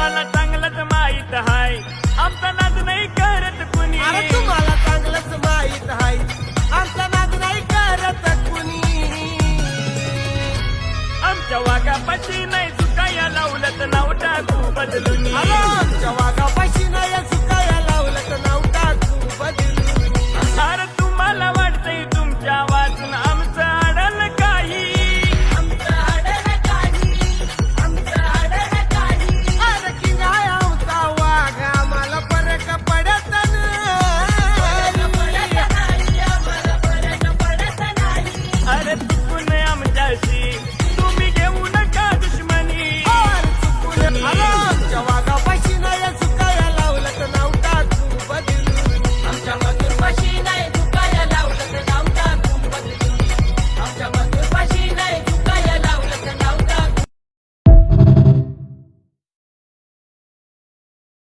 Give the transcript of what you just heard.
तुम्हाला चांगलंच माहित हाय आमचा नाद नाही करत कुणी. अरे तुम्हाला चांगलंच माहित आहे आमचा नाद नाही करत कुणी. आमच्या वाघापाशी नाही